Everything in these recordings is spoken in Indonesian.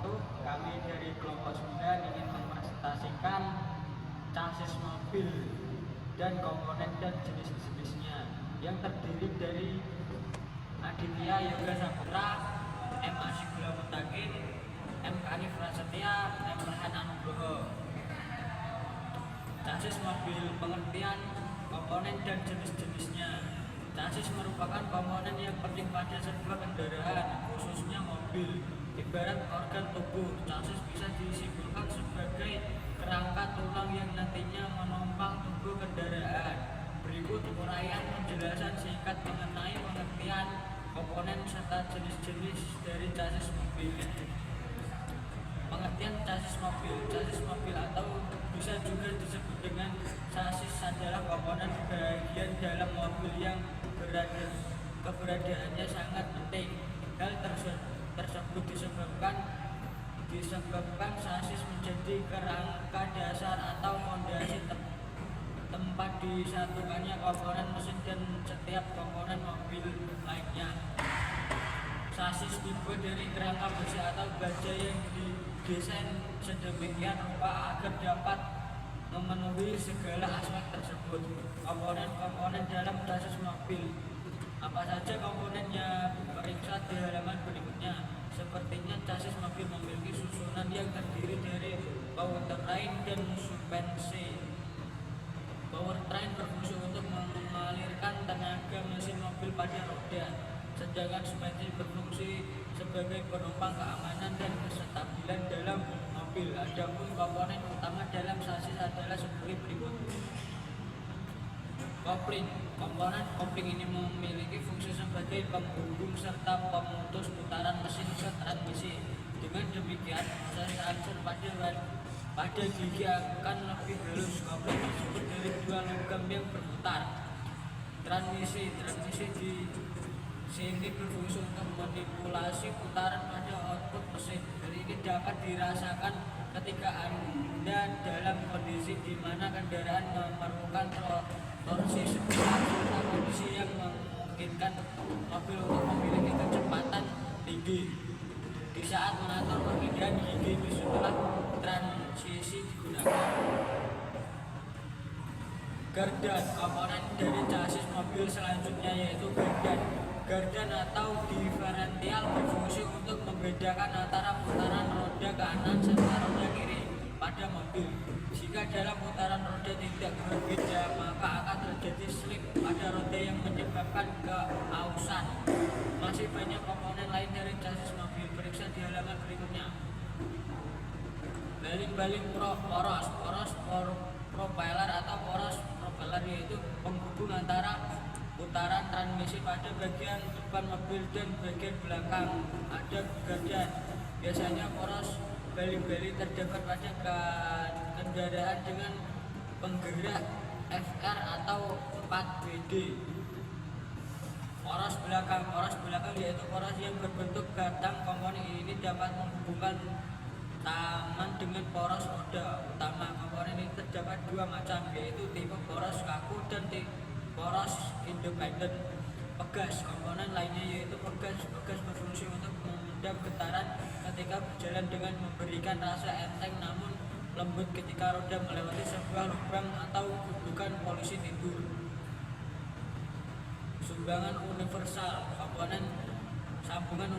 wabarakatuh. Kami dari kelompok 9 ingin mempresentasikan chassis mobil dan komponen dan jenis-jenisnya yang terdiri dari Aditya Yoga Saputra, M. Asigula Mutakin, M. Kanif Prasetya, M. Rahan Anugroho. Chassis mobil, pengertian komponen dan jenis-jenisnya. Chassis merupakan komponen yang penting pada sebuah kendaraan, khususnya mobil. Ibarat organ tubuh, chassis bisa disimpulkan sebagai kerangka tulang yang nantinya menopang tubuh kendaraan. Berikut uraian penjelasan singkat mengenai pengertian komponen serta jenis-jenis dari chassis mobil. Pengertian chassis mobil atau bisa juga disebut dengan chassis adalah komponen bagian dalam mobil yang keberadaannya sangat penting. Hal tersebut disebabkan chassis menjadi kerangka dasar atau fondasi tempat disatukannya komponen mesin dan setiap komponen mobil lainnya. Chassis dibuat dari kerangka besi atau baja yang didesain sedemikian rupa agar dapat memenuhi segala aspek tersebut. Komponen dalam chassis mobil. Apa saja komponennya? Periksa di halaman berikutnya. Sepertinya chassis mobil memiliki susunan yang terdiri dari powertrain dan suspensi. Powertrain berfungsi untuk mengalirkan tenaga mesin mobil pada roda, sedangkan suspensi berfungsi sebagai penopang keamanan dan kestabilan dalam mobil. Adapun komponen utama dalam chassis adalah sebagai berikut. Kopling. Komponen kopling ini memiliki fungsi sebagai penghubung serta pemutus putaran mesin ke transmisi. Dengan demikian, proses transfer pada gigi akan lebih halus. Kopling tersebut dari dua logam yang berputar. Transmisi di sini berfungsi untuk manipulasi putaran pada output mesin. Hal ini dapat dirasakan ketika Anda dalam kondisi di mana kendaraan memerlukan torsi sebesar kondisi yang memungkinkan mobil untuk memiliki kecepatan tinggi. Di saat mengatur perpindahan gigi setelah transisi digunakan. Gardan, komponen dari chassis mobil selanjutnya yaitu gardan. Gardan atau diferential berfungsi untuk membedakan antara putaran roda kanan serta roda kiri pada mobil. Jika dalam putaran roda tidak berbeda, maka akan terjadi slip pada roda yang menyebabkan keausan. Masih banyak komponen lain dari chassis mobil. Periksa di halaman berikutnya. Baling-baling poros propeller atau poros propeller yaitu penghubung antara putaran transmisi pada bagian depan mobil dan bagian belakang. Ada gardan. Biasanya poros baling-baling terdapat pada kendaraan dengan penggerak FR atau 4WD. Poros belakang yaitu poros yang berbentuk batang. Komponen ini dapat menghubungkan taman dengan poros roda utama. Komponen ini terdapat dua macam, yaitu tipe poros kaku dan poros independen. Pegas, komponen lainnya yaitu pegas berfungsi untuk meredam getaran ketika berjalan dengan memberikan rasa enteng namun lembut ketika roda melewati sebuah lubang atau gundukan polisi tidur. Sambungan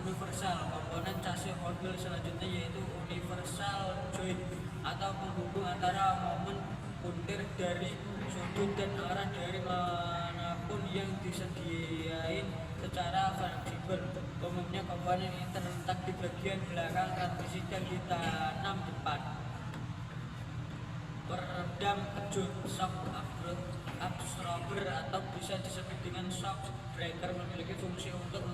universal, komponen chassis mobil selanjutnya yaitu universal joint atau penghubung antara momen puntir dari sudut dan arah dari manapun yang disediain secara fleksibel. Umumnya komponen ini terletak di bagian belakang transmisi dan ditanam depan. Peredam kejut, shock absorber atau bisa disebut dengan shock breaker memiliki fungsi untuk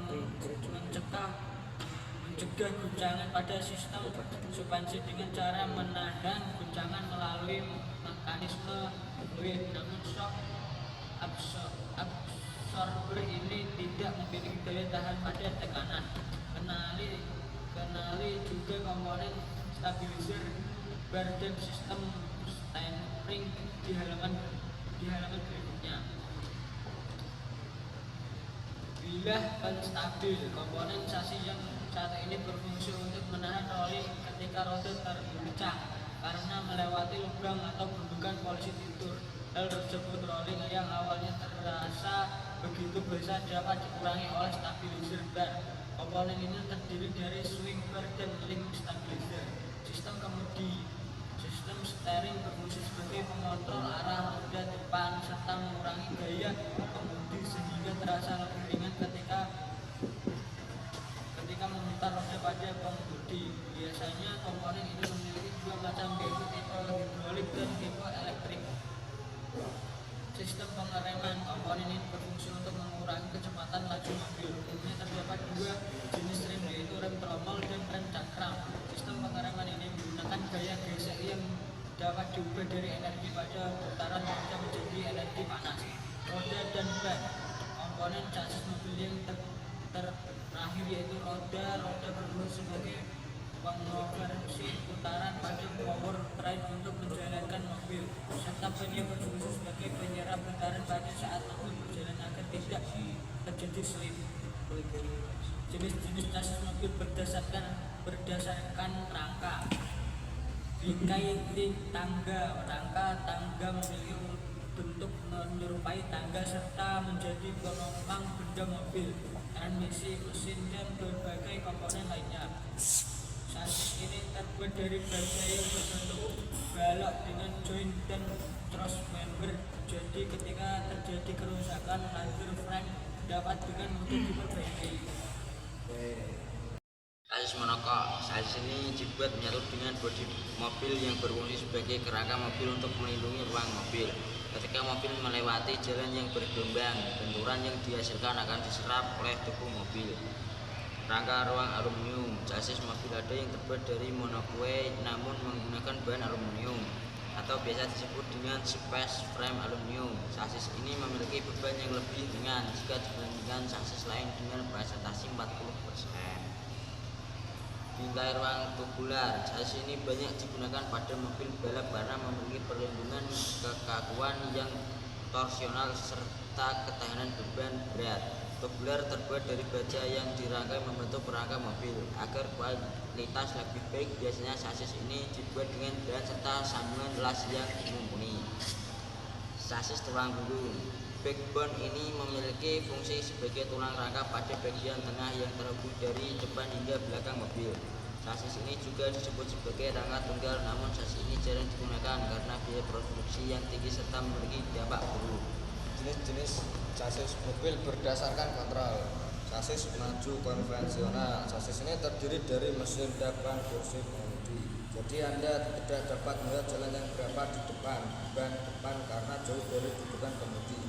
mencegah guncangan pada sistem suspensi dengan cara menahan guncangan melalui mekanisme fluid. Namun shock absorber ini tidak memiliki daya tahan pada tekanan. Kenali juga komponen stabilizer bar dan sistem steering di halaman berikutnya. Bilah penstabil, komponen chassis yang Satu ini berfungsi untuk menahan rolling ketika roda terguncang karena melewati lubang atau gundukan polisi tidur. Hal tersebut rolling yang awalnya terasa begitu besar dapat dikurangi oleh stabilizer bar. Komponen ini terdiri dari swing bar dan link stabilizer. Sistem kemudi. Sistem steering berfungsi sebagai pengontrol arah roda depan serta mengurangi gaya kemudi sehingga terasa lebih ringan ketika memutar roda pada pengemudi. Biasanya komponen ini memiliki dua macam, yaitu tipe hidrolik dan tipe elektrik. Sistem pengereman. Komponen ini berfungsi untuk mengurangi kecepatan laju mobil. Umumnya terdapat dua jenis rem, yaitu rem tromol dan rem cakram. Sistem pengereman ini menggunakan gaya gesek yang dapat diubah dari energi pada putaran roda menjadi energi panas. Roda dan ban. Komponen chassis mobil yang terakhir yaitu roda berfungsi sebagai pengonversi putaran pada power train untuk menjalankan mobil, serta ban yang berfungsi sebagai penyerap putaran pada saat mobil berjalan agar tidak terjadi slip. Jenis-jenis chassis mobil berdasarkan rangka. Bingkai tangga. Rangka memiliki bentuk menyerupai tangga serta menjadi penopang benda mobil, transmisi, mesin, dan berbagai komponen lainnya. Sasis ini terbuat dari baja yang berbentuk balok dengan join dan truss member. Jadi ketika terjadi kerusakan, laser frame dapat dengan mudah diperbaiki. Sasis monokok. Sasis ini dibuat menyatu dengan bodi mobil yang berfungsi sebagai kerangka mobil untuk melindungi ruang mobil. Ketika mobil melewati jalan yang bergelombang, benturan yang dihasilkan akan diserap oleh tubuh mobil. Rangka ruang aluminium. Chassis mobil ada yang terbuat dari monocoque namun menggunakan bahan aluminium atau biasa disebut dengan space frame aluminium. Chassis ini memiliki beban yang lebih ringan jika dibandingkan chassis lain dengan presentasi 40%. Bingkai ruang tubular. Chassis ini banyak digunakan pada mobil balap karena memiliki perlindungan kekakuan yang torsional serta ketahanan beban berat. Tubular terbuat dari baja yang dirangkai membentuk kerangka mobil. Agar kualitas lebih baik, biasanya chassis ini dibuat dengan bahan serta sambungan las yang mumpuni. Chassis tulang gulung. Backbone ini memiliki fungsi sebagai tulang rangka pada bagian tengah yang terhubung dari depan hingga belakang mobil. Chassis ini juga disebut sebagai rangka tunggal, namun chassis ini jarang digunakan karena biaya produksi yang tinggi serta memiliki dampak buruk. Jenis-jenis chassis mobil berdasarkan kontrol. Chassis maju konvensional. Chassis ini terdiri dari mesin depan, kursi pengemudi. Jadi Anda tidak dapat melihat jalan yang berapa di depan ban depan karena jauh dari dudukan pengemudi.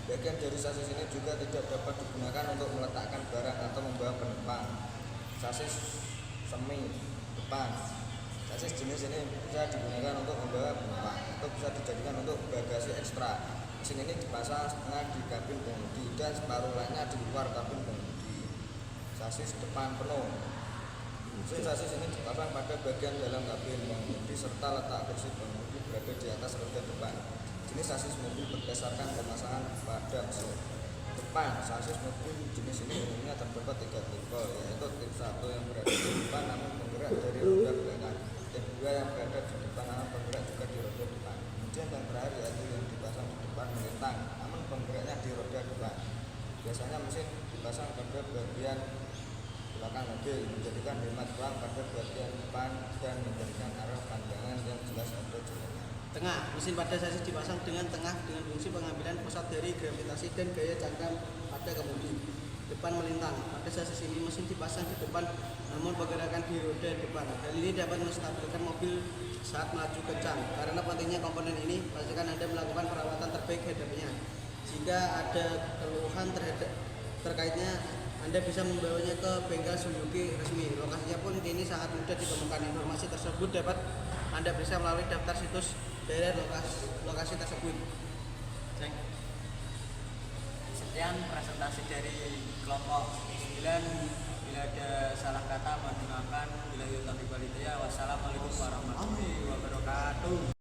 Bagian dari chassis ini juga tidak dapat digunakan untuk meletakkan barang atau membawa penumpang. Chassis semi depan. Chassis jenis ini bisa digunakan untuk membawa penumpang atau bisa dijadikan untuk bagasi ekstra. Mesin ini dipasang setengah di kabin pengemudi dan separuh lainnya di luar kabin pengemudi. Chassis depan penuh. Mesin chassis ini dipasang pada bagian dalam kabin pengemudi serta letak kursi pengemudi berada di atas roda depan. Jenis chassis mobil berdasarkan pemasangan pada mesin depan. Chassis mobil jenis ini umumnya terdapat 3 tipe, yaitu tipe 1 yang berada di depan namun penggerak dari roda belakang, tipe 2 yang berada di depan namun penggerak juga di roda depan, kemudian yang terakhir yaitu yang dipasang di depan melintang namun penggeraknya di roda depan. Biasanya mesin dipasang pada bagian belakang mobil menjadikan hemat ruang pada bagian depan dan menjadikan arah pandangan yang jelas ada jalannya. Tengah. Mesin pada chassis dipasang dengan tengah dengan fungsi pengambilan pusat dari gravitasi dan gaya cangkang pada kemudi. Depan melintang. Pada chassis ini mesin dipasang di depan namun pergerakan di roda depan. Hal ini dapat menstabilkan mobil saat melaju kencang. Karena pentingnya komponen ini, pastikan Anda melakukan perawatan terbaik hadapnya. Jika ada keluhan terkaitnya, Anda bisa membawanya ke bengkel Suzuki resmi. Lokasinya pun kini sangat mudah ditemukan. Informasi tersebut dapat Anda bisa melalui daftar situs daerah lokasi tersebut. Sekian presentasi dari kelompok 9. Bila ada salah kata mohon dimaafkan. Wassalamualaikum warahmatullahi wabarakatuh.